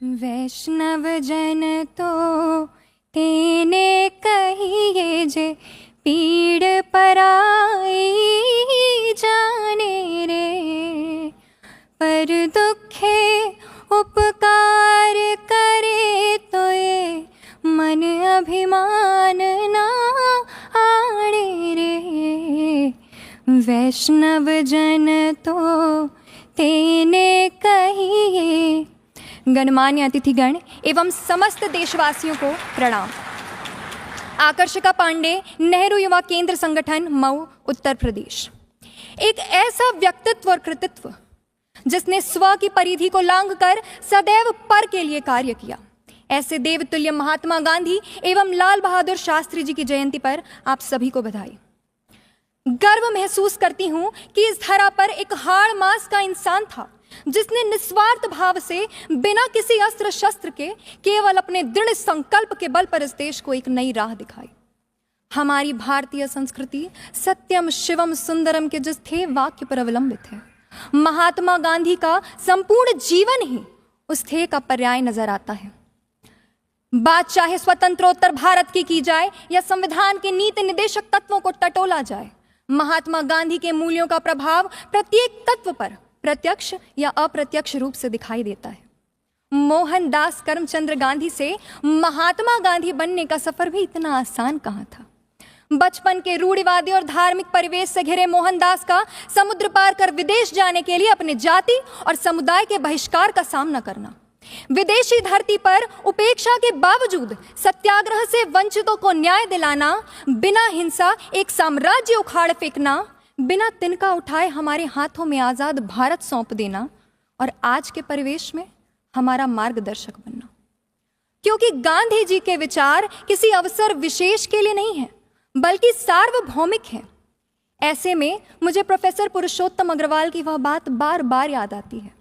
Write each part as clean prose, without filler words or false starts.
वैष्णव जन तो तेने कहिए जे पीड़ पराई जाने रे, पर दुखे उपकार करे तो ये मन अभिमान ना आड़े रे। वैष्णव जन तो तेने कहिए। गणमान्य अतिथिगण एवं समस्त देशवासियों को प्रणाम। आकर्षिका पांडे, नेहरू युवा केंद्र संगठन, मऊ, उत्तर प्रदेश। एक ऐसा व्यक्तित्व और कृतित्व जिसने स्व की परिधि को लांघकर सदैव पर के लिए कार्य किया। ऐसे देवतुल्य महात्मा गांधी एवं लाल बहादुर शास्त्री जी की जयंती पर आप सभी को बधाई। गर्व महसूस करती हूं कि इस धरा पर एक हाड़ मांस का इंसान था जिसने निस्वार्थ भाव से बिना किसी अस्त्र शस्त्र के केवल अपने दृढ़ संकल्प के बल पर इस देश को एक नई राह दिखाई। हमारी भारतीय संस्कृति सत्यम शिवम सुंदरम के जिस थे वाक्य पर अवलंबित है। महात्मा गांधी का संपूर्ण जीवन ही उस थे का पर्याय नजर आता है। बात चाहे स्वतंत्रोत्तर भारत की जाए या संविधान के नीति निदेशक तत्वों को टटोला जाए, महात्मा गांधी के मूल्यों का प्रभाव प्रत्येक तत्व पर प्रत्यक्ष या अप्रत्यक्ष रूप से दिखाई देता है। मोहनदास करमचंद गांधी से महात्मा गांधी बनने का सफर भी इतना आसान कहाँ था। बचपन के रूढ़िवादी और धार्मिक परिवेश से घिरे मोहनदास का समुद्र पार कर विदेश जाने के लिए अपने जाति और समुदाय के बहिष्कार का सामना करना, विदेशी धरती पर उपेक्षा के बावजूद सत्याग्रह से वंचितों को न्याय दिलाना, बिना हिंसा एक साम्राज्य उखाड़ फेंकना, बिना तिनका उठाए हमारे हाथों में आजाद भारत सौंप देना और आज के परिवेश में हमारा मार्गदर्शक बनना। क्योंकि गांधी जी के विचार किसी अवसर विशेष के लिए नहीं है बल्कि सार्वभौमिक है। ऐसे में मुझे प्रोफेसर पुरुषोत्तम अग्रवाल की वह बात बार बार याद आती है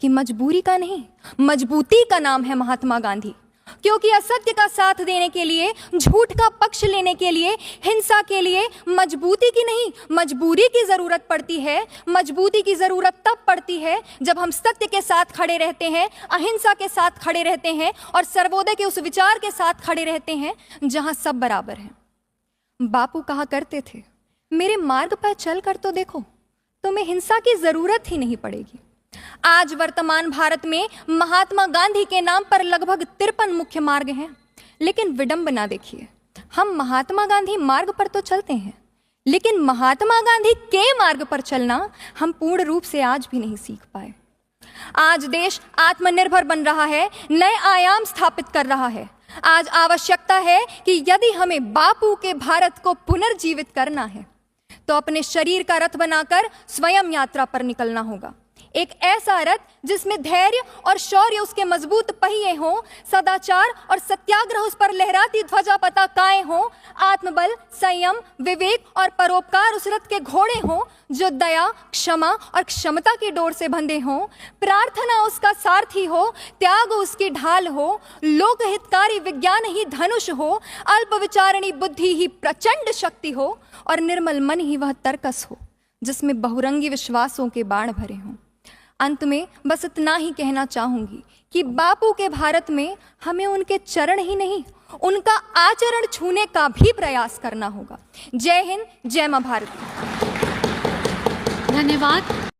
कि मजबूरी का नहीं, मजबूती का नाम है महात्मा गांधी। क्योंकि असत्य का साथ देने के लिए, झूठ का पक्ष लेने के लिए, हिंसा के लिए मजबूती की नहीं, मजबूरी की जरूरत पड़ती है। मजबूती की जरूरत तब पड़ती है जब हम सत्य के साथ खड़े रहते हैं, अहिंसा के साथ खड़े रहते हैं और सर्वोदय के उस विचार के साथ खड़े रहते हैं जहां सब बराबर हैं। बापू कहा करते थे, मेरे मार्ग पर चलकर तो देखो, तुम्हें हिंसा की जरूरत ही नहीं पड़ेगी। आज वर्तमान भारत में महात्मा गांधी के नाम पर लगभग 53 मुख्य मार्ग हैं, लेकिन विडंबना देखिए, हम महात्मा गांधी मार्ग पर तो चलते हैं, लेकिन महात्मा गांधी के मार्ग पर चलना हम पूर्ण रूप से आज भी नहीं सीख पाए। आज देश आत्मनिर्भर बन रहा है, नए आयाम स्थापित कर रहा है। आज आवश्यकता है कि यदि हमें बापू के भारत को पुनर्जीवित करना है तो अपने शरीर का रथ बनाकर स्वयं यात्रा पर निकलना होगा। एक ऐसा रथ जिसमें धैर्य और शौर्य उसके मजबूत पहिए हों, सदाचार और सत्याग्रह उस पर लहराती ध्वजा पताकाएं हों, आत्मबल, संयम, विवेक और परोपकार उस रथ के घोड़े हों, जो दया, क्षमा और क्षमता की डोर से बंधे हों, प्रार्थना उसका सारथी हो, त्याग उसकी ढाल हो, लोकहितकारी विज्ञान ही धनुष हो, अल्प विचारणी बुद्धि ही प्रचंड शक्ति हो और निर्मल मन ही वह तरकस हो जिसमें बहुरंगी विश्वासों के बाण भरे हों। अंत में बस इतना ही कहना चाहूंगी कि बापू के भारत में हमें उनके चरण ही नहीं, उनका आचरण छूने का भी प्रयास करना होगा। जय हिंद, जय मां भारती। धन्यवाद।